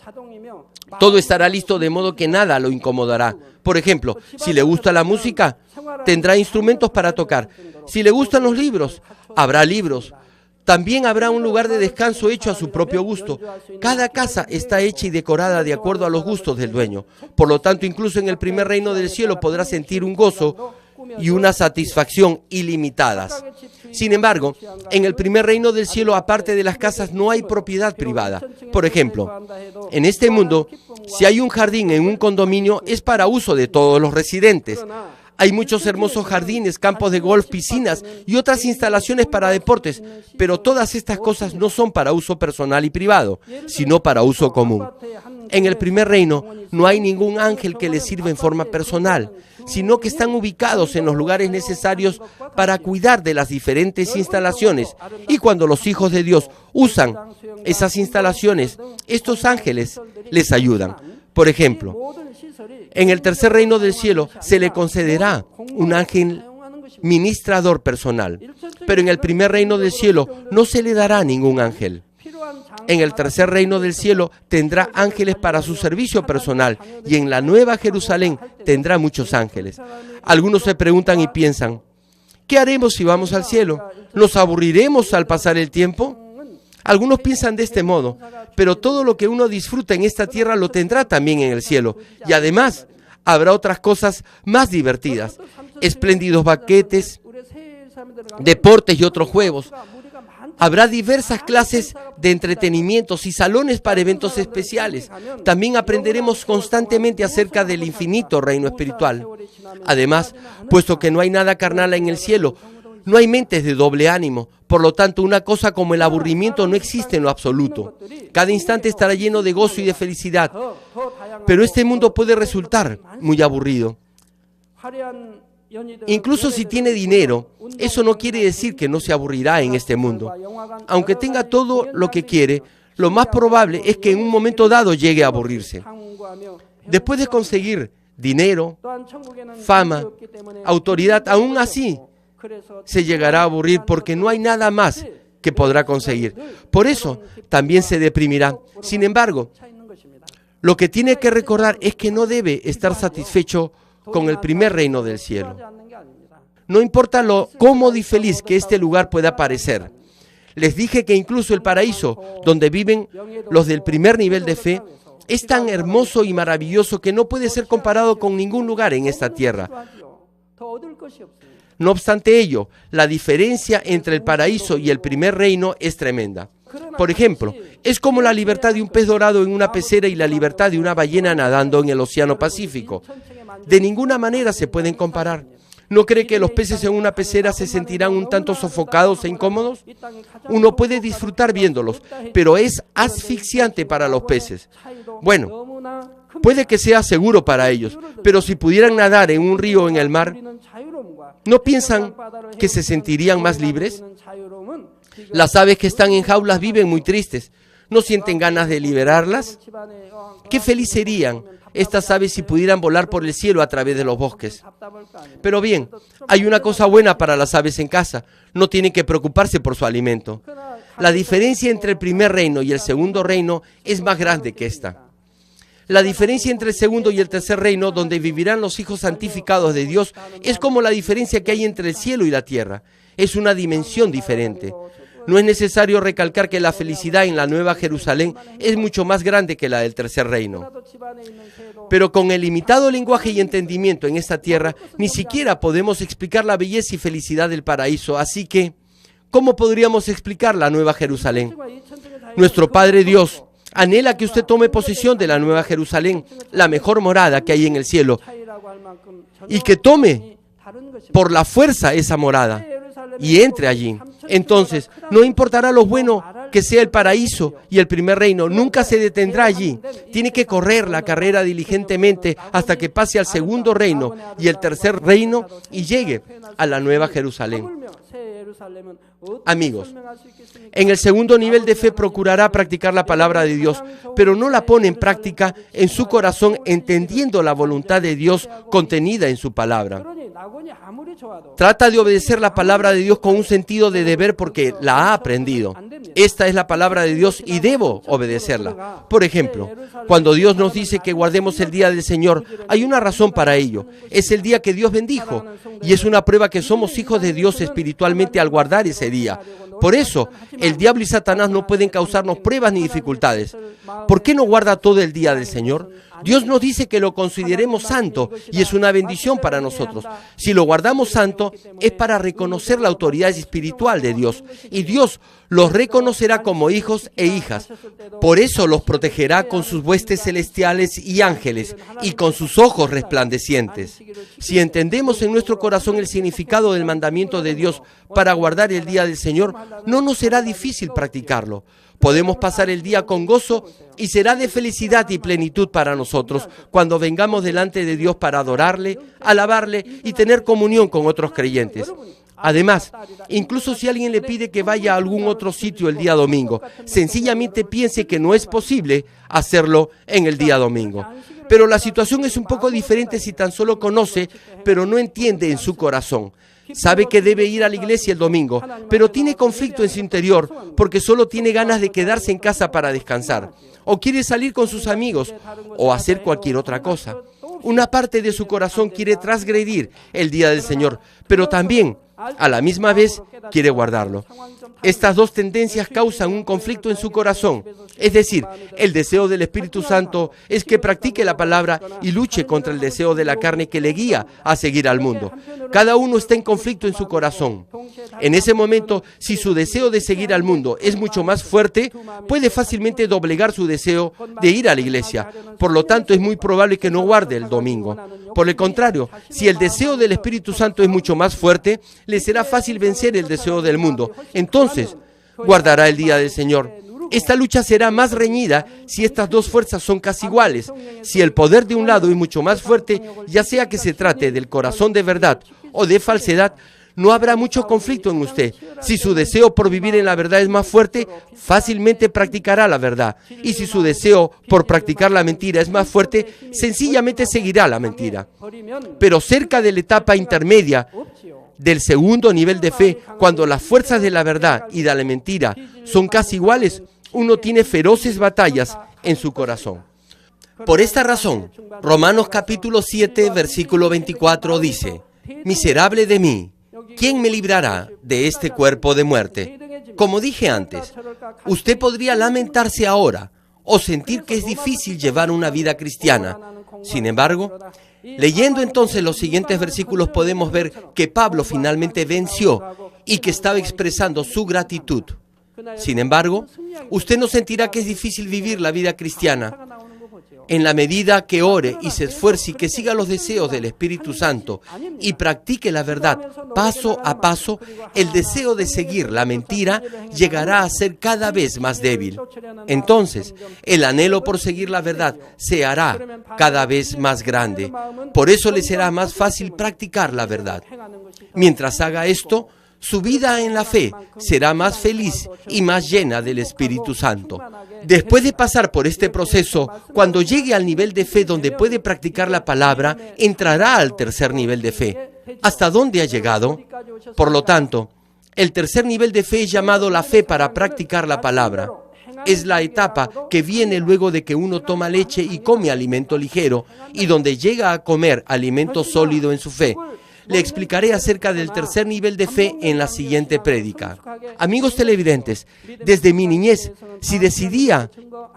todo estará listo de modo que nada lo incomodará. Por ejemplo, si le gusta la música, tendrá instrumentos para tocar. Si le gustan los libros, habrá libros. También habrá un lugar de descanso hecho a su propio gusto. Cada casa está hecha y decorada de acuerdo a los gustos del dueño. Por lo tanto, incluso en el primer reino del cielo podrá sentir un gozo y una satisfacción ilimitadas. Sin embargo, en el primer reino del cielo, aparte de las casas, no hay propiedad privada. Por ejemplo, en este mundo, si hay un jardín en un condominio, es para uso de todos los residentes. Hay muchos hermosos jardines, campos de golf, piscinas y otras instalaciones para deportes, pero todas estas cosas no son para uso personal y privado, sino para uso común. En el primer reino no hay ningún ángel que les sirva en forma personal, sino que están ubicados en los lugares necesarios para cuidar de las diferentes instalaciones. Y cuando los hijos de Dios usan esas instalaciones, estos ángeles les ayudan. Por ejemplo, en el tercer reino del cielo se le concederá un ángel ministrador personal, pero en el primer reino del cielo no se le dará ningún ángel. En el tercer reino del cielo tendrá ángeles para su servicio personal y en la Nueva Jerusalén tendrá muchos ángeles. Algunos se preguntan y piensan, ¿qué haremos si vamos al cielo? ¿Nos aburriremos al pasar el tiempo? Algunos piensan de este modo, pero todo lo que uno disfruta en esta tierra lo tendrá también en el cielo. Y además, habrá otras cosas más divertidas, espléndidos banquetes, deportes y otros juegos. Habrá diversas clases de entretenimientos y salones para eventos especiales. También aprenderemos constantemente acerca del infinito reino espiritual. Además, puesto que no hay nada carnal en el cielo, no hay mentes de doble ánimo. Por lo tanto, una cosa como el aburrimiento no existe en lo absoluto. Cada instante estará lleno de gozo y de felicidad. Pero este mundo puede resultar muy aburrido. Incluso si tiene dinero, eso no quiere decir que no se aburrirá en este mundo. Aunque tenga todo lo que quiere, lo más probable es que en un momento dado llegue a aburrirse. Después de conseguir dinero, fama, autoridad, aún así se llegará a aburrir porque no hay nada más que podrá conseguir. Por eso también se deprimirá. Sin embargo, lo que tiene que recordar es que no debe estar satisfecho con el primer reino del cielo. No importa lo cómodo y feliz que este lugar pueda parecer. Les dije que incluso el paraíso, donde viven los del primer nivel de fe, es tan hermoso y maravilloso que no puede ser comparado con ningún lugar en esta tierra. No obstante ello, la diferencia entre el paraíso y el primer reino es tremenda. Por ejemplo, es como la libertad de un pez dorado en una pecera y la libertad de una ballena nadando en el Océano Pacífico. De ninguna manera se pueden comparar. ¿No cree que los peces en una pecera se sentirán un tanto sofocados e incómodos? Uno puede disfrutar viéndolos, pero es asfixiante para los peces. Bueno, puede que sea seguro para ellos, pero si pudieran nadar en un río o en el mar, ¿no piensan que se sentirían más libres? Las aves que están en jaulas viven muy tristes. ¿No sienten ganas de liberarlas? Qué feliz serían estas aves si pudieran volar por el cielo a través de los bosques. Pero bien, hay una cosa buena para las aves en casa. No tienen que preocuparse por su alimento. La diferencia entre el primer reino y el segundo reino es más grande que esta. La diferencia entre el segundo y el tercer reino, donde vivirán los hijos santificados de Dios, es como la diferencia que hay entre el cielo y la tierra. Es una dimensión diferente. No es necesario recalcar que la felicidad en la Nueva Jerusalén es mucho más grande que la del tercer reino. Pero con el limitado lenguaje y entendimiento en esta tierra, ni siquiera podemos explicar la belleza y felicidad del paraíso. Así que, ¿cómo podríamos explicar la Nueva Jerusalén? Nuestro Padre Dios anhela que usted tome posesión de la Nueva Jerusalén, la mejor morada que hay en el cielo, y que tome por la fuerza esa morada y entre allí. Entonces, no importará lo bueno que sea el paraíso y el primer reino, nunca se detendrá allí. Tiene que correr la carrera diligentemente hasta que pase al segundo reino y el tercer reino y llegue a la Nueva Jerusalén. Amigos, en el segundo nivel de fe procurará practicar la palabra de Dios, pero no la pone en práctica en su corazón entendiendo la voluntad de Dios contenida en su palabra. Trata de obedecer la palabra de Dios con un sentido de deber porque la ha aprendido. Esta es la palabra de Dios y debo obedecerla. Por ejemplo, cuando Dios nos dice que guardemos el día del Señor, hay una razón para ello. Es el día que Dios bendijo y es una prueba que somos hijos de Dios espiritualmente al guardar ese día. Por eso, el diablo y Satanás no pueden causarnos pruebas ni dificultades. ¿Por qué no guarda todo el día del Señor? Dios nos dice que lo consideremos santo y es una bendición para nosotros. Si lo guardamos santo, es para reconocer la autoridad espiritual de Dios y Dios los reconocerá como hijos e hijas. Por eso los protegerá con sus huestes celestiales y ángeles y con sus ojos resplandecientes. Si entendemos en nuestro corazón el significado del mandamiento de Dios para guardar el día del Señor, no nos será difícil practicarlo. Podemos pasar el día con gozo y será de felicidad y plenitud para nosotros cuando vengamos delante de Dios para adorarle, alabarle y tener comunión con otros creyentes. Además, incluso si alguien le pide que vaya a algún otro sitio el día domingo, sencillamente piense que no es posible hacerlo en el día domingo. Pero la situación es un poco diferente si tan solo conoce, pero no entiende en su corazón. Sabe que debe ir a la iglesia el domingo, pero tiene conflicto en su interior porque solo tiene ganas de quedarse en casa para descansar, o quiere salir con sus amigos, o hacer cualquier otra cosa. Una parte de su corazón quiere transgredir el día del Señor, pero también, a la misma vez, quiere guardarlo. Estas dos tendencias causan un conflicto en su corazón. Es decir, el deseo del Espíritu Santo es que practique la palabra y luche contra el deseo de la carne que le guía a seguir al mundo. Cada uno está en conflicto en su corazón. En ese momento, si su deseo de seguir al mundo es mucho más fuerte, puede fácilmente doblegar su deseo de ir a la iglesia. Por lo tanto, es muy probable que no guarde el domingo. Por el contrario, si el deseo del Espíritu Santo es mucho más fuerte, le será fácil vencer el deseo del mundo. Entonces, guardará el día del Señor. Esta lucha será más reñida si estas dos fuerzas son casi iguales. Si el poder de un lado es mucho más fuerte, ya sea que se trate del corazón de verdad o de falsedad, no habrá mucho conflicto en usted. Si su deseo por vivir en la verdad es más fuerte, fácilmente practicará la verdad. Y si su deseo por practicar la mentira es más fuerte, sencillamente seguirá la mentira. Pero cerca de la etapa intermedia del segundo nivel de fe, cuando las fuerzas de la verdad y de la mentira son casi iguales, uno tiene feroces batallas en su corazón. Por esta razón, Romanos capítulo 7, versículo 24 dice: «Miserable de mí, ¿quién me librará de este cuerpo de muerte?». Como dije antes, usted podría lamentarse ahora o sentir que es difícil llevar una vida cristiana. Sin embargo, leyendo entonces los siguientes versículos podemos ver que Pablo finalmente venció y que estaba expresando su gratitud. Sin embargo, usted no sentirá que es difícil vivir la vida cristiana. En la medida que ore y se esfuerce y que siga los deseos del Espíritu Santo y practique la verdad paso a paso, el deseo de seguir la mentira llegará a ser cada vez más débil. Entonces, el anhelo por seguir la verdad se hará cada vez más grande. Por eso le será más fácil practicar la verdad. Mientras haga esto, su vida en la fe será más feliz y más llena del Espíritu Santo. Después de pasar por este proceso, cuando llegue al nivel de fe donde puede practicar la palabra, entrará al tercer nivel de fe. ¿Hasta dónde ha llegado? Por lo tanto, El tercer nivel de fe es llamado la fe para practicar la palabra. Es la etapa que viene luego de que uno toma leche y come alimento ligero y donde llega a comer alimento sólido en su fe. Le explicaré acerca del tercer nivel de fe en la siguiente prédica. Amigos televidentes, desde mi niñez, si decidía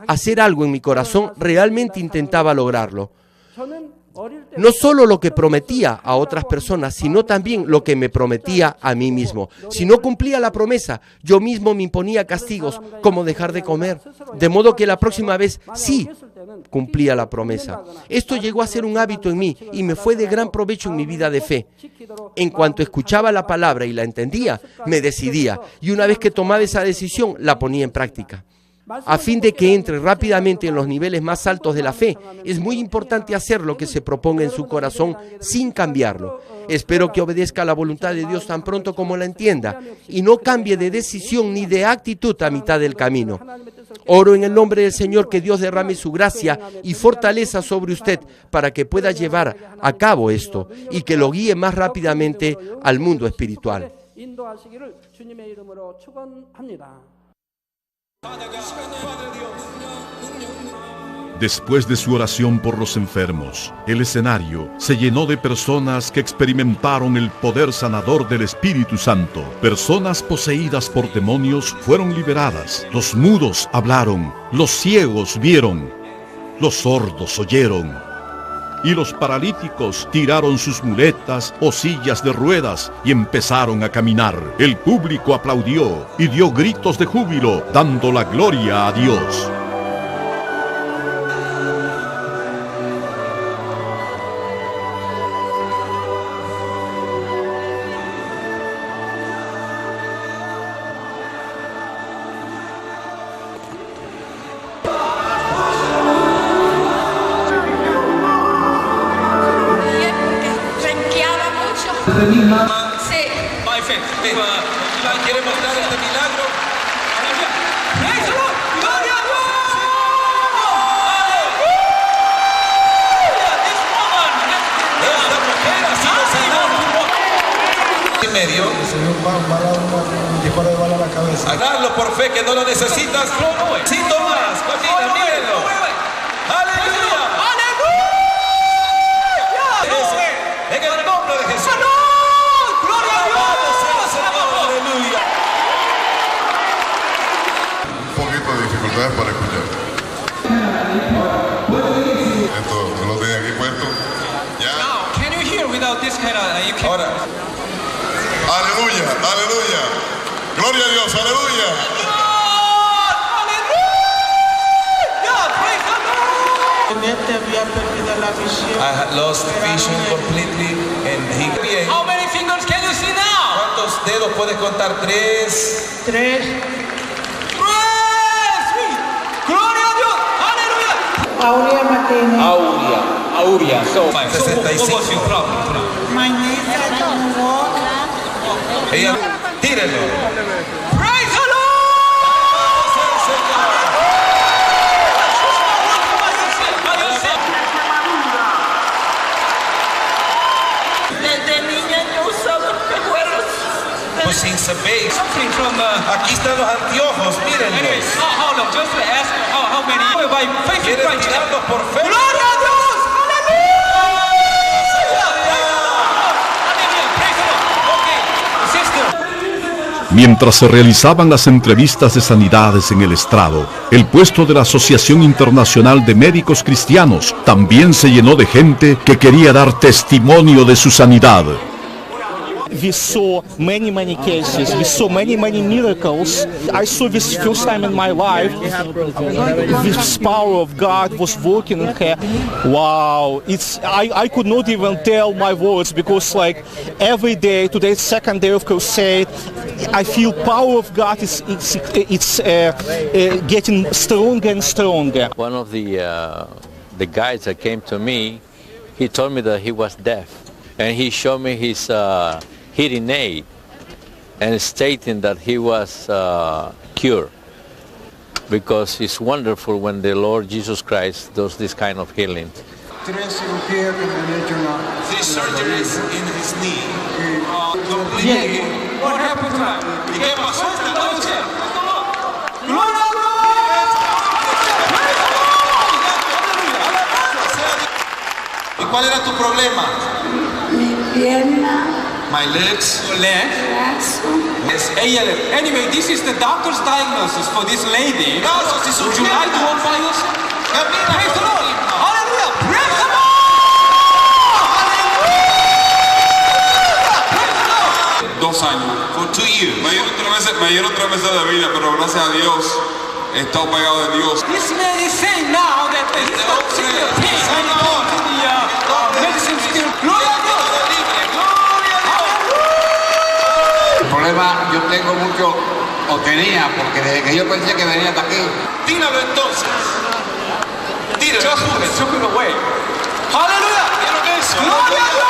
hacer algo en mi corazón, realmente intentaba lograrlo. No solo lo que prometía a otras personas, sino también lo que me prometía a mí mismo. Si no cumplía la promesa, yo mismo me imponía castigos, como dejar de comer, de modo que la próxima vez sí cumplía la promesa. Esto llegó a ser un hábito en mí y me fue de gran provecho en mi vida de fe. En cuanto escuchaba la palabra y la entendía, me decidía, y una vez que tomaba esa decisión, la ponía en práctica. A fin de que entre rápidamente en los niveles más altos de la fe, es muy importante hacer lo que se proponga en su corazón sin cambiarlo. Espero que obedezca a la voluntad de Dios tan pronto como la entienda y no cambie de decisión ni de actitud a mitad del camino. Oro en el nombre del Señor que Dios derrame su gracia y fortaleza sobre usted para que pueda llevar a cabo esto y que lo guíe más rápidamente al mundo espiritual. Después de su oración por los enfermos, el escenario se llenó de personas que experimentaron el poder sanador del Espíritu Santo. Personas poseídas por demonios fueron liberadas. Los mudos hablaron, los ciegos vieron, los sordos oyeron. Y los paralíticos tiraron sus muletas o sillas de ruedas y empezaron a caminar. El público aplaudió y dio gritos de júbilo, dando la gloria a Dios. Sí. ¿Quiere mostrar este milagro? ¡Gloria a Dios! Esta mujer ha sido sanada. En medio. El Señor va a dar un disparo de bala a la cabeza. Agarrarlo por fe que no lo necesitas. Sí, Tomás, camina, mírenlo. ¡Aleluya! En el nombre de Jesús. ¡Gloria a Dios! ¡Aleluya! Un poquito de dificultades para escuchar. Esto no lo tenía aquí puesto. Ya. Can you hear without this kind of... Ahora. Aleluya, aleluya. Gloria a Dios, aleluya. Había perdido la visión. I had lost vision completely and he... How many fingers can you see now? ¿Cuántos dedos puedes contar? 3. 3. ¡Gloria a Dios! ¡Aleluya! Aurea Martínez. Aurea. 65. Ella, tírenlo. Praise the Lord. Desde niña yo usaba espejuelos. Pues sin saber. Aquí están los anteojos, mírenlos. ¿Quieren tirarlos por fe? ¡Gloria a Dios! Mientras se realizaban las entrevistas de sanidades en el estrado, el puesto de la Asociación Internacional de Médicos Cristianos también se llenó de gente que quería dar testimonio de su sanidad. We saw many cases, we saw many miracles. I saw this first time in my life. This power of God was working in her. Wow, I could not even tell my words because like every day, today's second day of crusade, I feel power of God is getting stronger and stronger. One of the guys that came to me, he told me that he was deaf, and he showed me his hearing aid and stating that he was cured, because it's wonderful when the Lord Jesus Christ does this kind of healing. 3 cirugías que me han hecho en la... 3 surgeries in his knee. Completely ¿Y qué pasó esta noche? ¿Y cuál era tu problema? Mi pierna. My legs. Your leg. Yes, ALS. Anyway, this is the doctor's diagnosis for this lady. Would you like to walk by yourself? Praise the Lord. Hallelujah. Praise the Lord. Hallelujah. 2 años. For 2 years. Me dieron 3 meses de vida, pero gracias a Dios he estado pegado de Dios. This man is saying now that they stop seeing the pain when you go to the medicine still. Glory to God. El problema yo tengo mucho, o tenía, porque desde que yo pensé que venía hasta aquí. Tíralo entonces. Tíralo. Just took it away. Hallelujah. ¿Vieron eso? Gloria a Dios.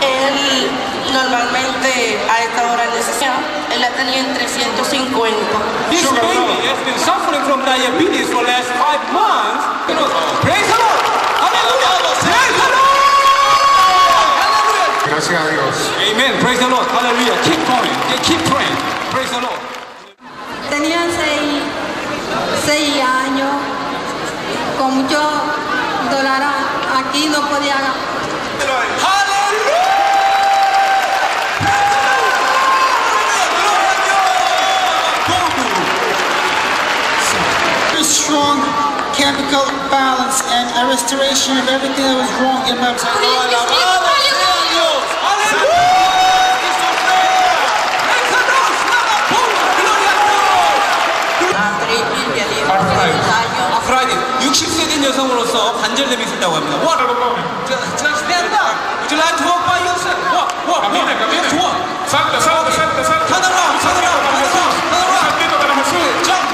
Él normalmente a esta hora necesita, él la tenía en 350. This baby has been suffering from diabetes for the last 5 months. Praise the Lord. Hallelujah. Praise the Lord. Gracias a Dios. Amen. Praise the Lord. Hallelujah. Keep going. Keep praying. Praise the Lord. Tenía 6 años, con mucho dolor aquí, no podía. Very strong chemical balance and a restoration of everything that was wrong in my body. 아프라이드 60세 된 여성으로서 관절염이 있었다고 합니다. What? Just stand up. Would you like to walk by yourself? Walk. Camina. Salta. Turn around. Jump.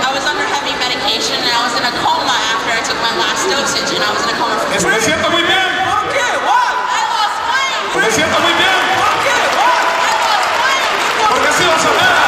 I was under heavy medication and I was in a coma after I took my last dosage and I was in a coma for 4 Me siento muy bien. ¿Por qué? What? I lost weight. Me siento muy bien. ¿Por qué? What? I lost weight. Porque he sido sanada.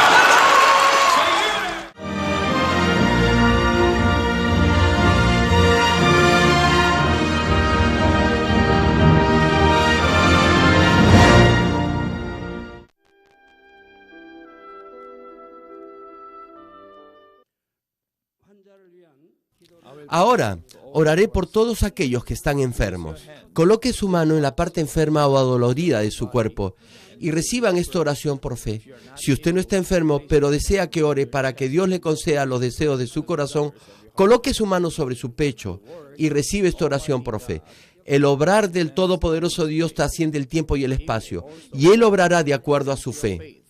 Ahora, oraré por todos aquellos que están enfermos. Coloque su mano en la parte enferma o adolorida de su cuerpo y reciban esta oración por fe. Si usted no está enfermo, pero desea que ore para que Dios le conceda los deseos de su corazón, coloque su mano sobre su pecho y recibe esta oración por fe. El obrar del Todopoderoso Dios trasciende el tiempo y el espacio, y Él obrará de acuerdo a su fe.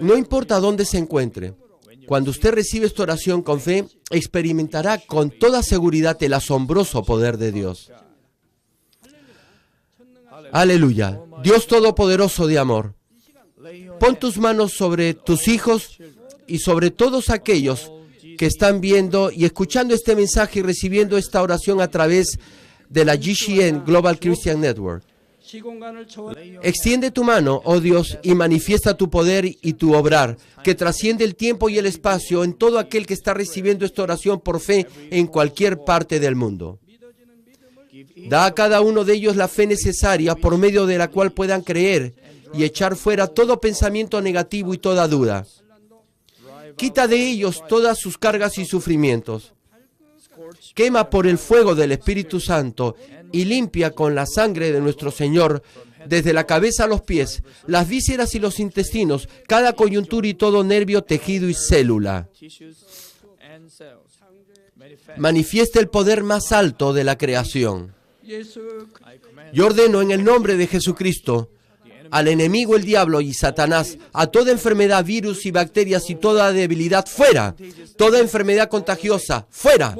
No importa dónde se encuentre, cuando usted recibe esta oración con fe, experimentará con toda seguridad el asombroso poder de Dios. Aleluya. Dios Todopoderoso de amor, pon tus manos sobre tus hijos y sobre todos aquellos que están viendo y escuchando este mensaje y recibiendo esta oración a través de la GCN Global Christian Network. Extiende tu mano, oh Dios, y manifiesta tu poder y tu obrar, que trasciende el tiempo y el espacio en todo aquel que está recibiendo esta oración por fe en cualquier parte del mundo. Da a cada uno de ellos la fe necesaria por medio de la cual puedan creer y echar fuera todo pensamiento negativo y toda duda. Quita de ellos todas sus cargas y sufrimientos. Quema por el fuego del Espíritu Santo y limpia con la sangre de nuestro Señor, desde la cabeza a los pies, las vísceras y los intestinos, cada coyuntura y todo nervio, tejido y célula. Manifiesta el poder más alto de la creación. Yo ordeno en el nombre de Jesucristo al enemigo, el diablo y Satanás, a toda enfermedad, virus y bacterias y toda debilidad, fuera. Toda enfermedad contagiosa, fuera.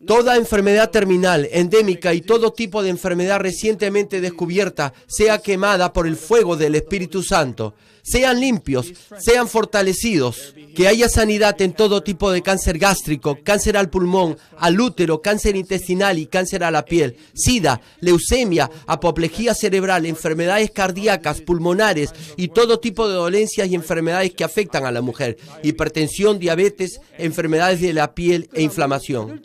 Toda enfermedad terminal, endémica y todo tipo de enfermedad recientemente descubierta sea quemada por el fuego del Espíritu Santo. Sean limpios, sean fortalecidos, que haya sanidad en todo tipo de cáncer gástrico, cáncer al pulmón, al útero, cáncer intestinal y cáncer a la piel, sida, leucemia, apoplejía cerebral, enfermedades cardíacas, pulmonares y todo tipo de dolencias y enfermedades que afectan a la mujer, hipertensión, diabetes, enfermedades de la piel e inflamación.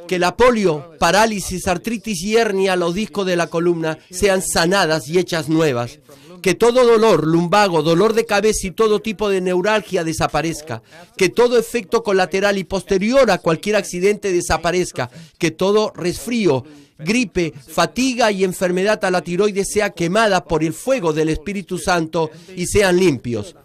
Que la polio, parálisis, artritis y hernia, los discos de la columna sean sanadas y hechas nuevas. Que todo dolor, lumbago, dolor de cabeza y todo tipo de neuralgia desaparezca. Que todo efecto colateral y posterior a cualquier accidente desaparezca. Que todo resfrío, gripe, fatiga y enfermedad a la tiroides sea quemada por el fuego del Espíritu Santo y sean limpios.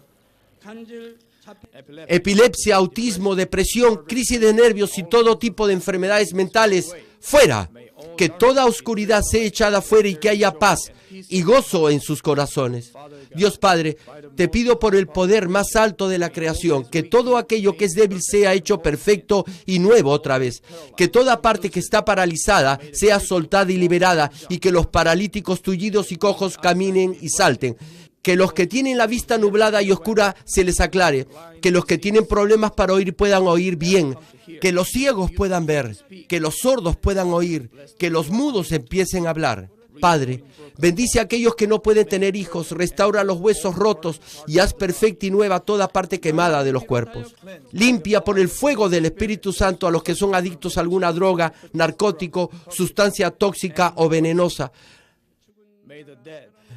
Epilepsia, autismo, depresión, crisis de nervios y todo tipo de enfermedades mentales, fuera. Que toda oscuridad sea echada fuera y que haya paz y gozo en sus corazones. Dios Padre, te pido por el poder más alto de la creación, que todo aquello que es débil sea hecho perfecto y nuevo otra vez. Que toda parte que está paralizada sea soltada y liberada y que los paralíticos, tullidos y cojos caminen y salten. Que los que tienen la vista nublada y oscura se les aclare. Que los que tienen problemas para oír puedan oír bien. Que los ciegos puedan ver. Que los sordos puedan oír. Que los mudos empiecen a hablar. Padre, bendice a aquellos que no pueden tener hijos. Restaura los huesos rotos y haz perfecta y nueva toda parte quemada de los cuerpos. Limpia por el fuego del Espíritu Santo a los que son adictos a alguna droga, narcótico, sustancia tóxica o venenosa.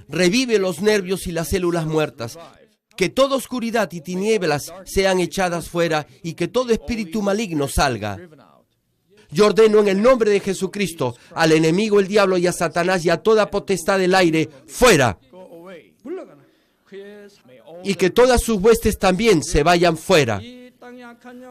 Revive los nervios y las células muertas. Que toda oscuridad y tinieblas sean echadas fuera y que todo espíritu maligno salga. Yo ordeno en el nombre de Jesucristo al enemigo, el diablo y a Satanás y a toda potestad del aire, fuera. Y que todas sus huestes también se vayan fuera.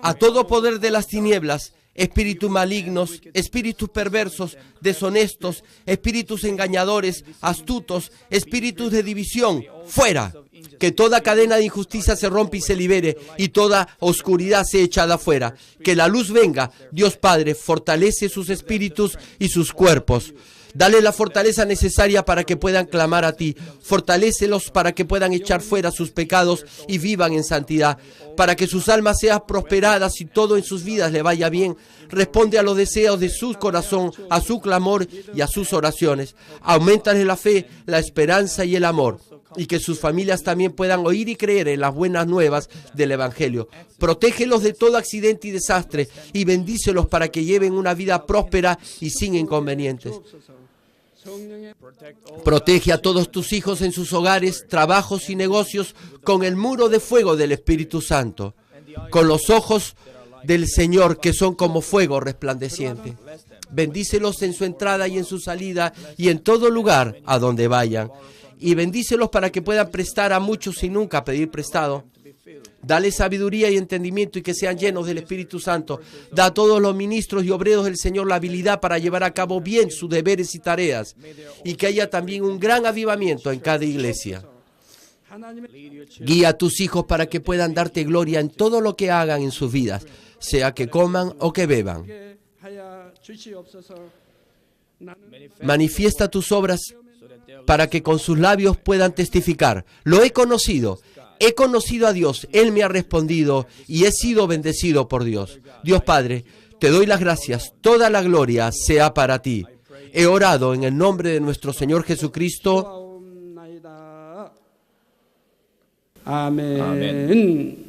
A todo poder de las tinieblas, espíritus malignos, espíritus perversos, deshonestos, espíritus engañadores, astutos, espíritus de división, fuera. Que toda cadena de injusticia se rompa y se libere y toda oscuridad sea echada fuera. Que la luz venga. Dios Padre, fortalece sus espíritus y sus cuerpos. Dale la fortaleza necesaria para que puedan clamar a ti. Fortalécelos para que puedan echar fuera sus pecados y vivan en santidad. Para que sus almas sean prosperadas y todo en sus vidas le vaya bien. Responde a los deseos de su corazón, a su clamor y a sus oraciones. Auméntale la fe, la esperanza y el amor. Y que sus familias también puedan oír y creer en las buenas nuevas del Evangelio. Protégelos de todo accidente y desastre y bendícelos para que lleven una vida próspera y sin inconvenientes. Protege a todos tus hijos en sus hogares, trabajos y negocios con el muro de fuego del Espíritu Santo, con los ojos del Señor que son como fuego resplandeciente. Bendícelos en su entrada y en su salida y en todo lugar a donde vayan. Y bendícelos para que puedan prestar a muchos sin nunca pedir prestado. Dale sabiduría y entendimiento y que sean llenos del Espíritu Santo. Da a todos los ministros y obreros del Señor la habilidad para llevar a cabo bien sus deberes y tareas. Y que haya también un gran avivamiento en cada iglesia. Guía a tus hijos para que puedan darte gloria en todo lo que hagan en sus vidas, sea que coman o que beban. Manifiesta tus obras para que con sus labios puedan testificar. Lo he conocido a Dios, Él me ha respondido y he sido bendecido por Dios. Dios Padre, te doy las gracias, toda la gloria sea para ti. He orado en el nombre de nuestro Señor Jesucristo. Amén.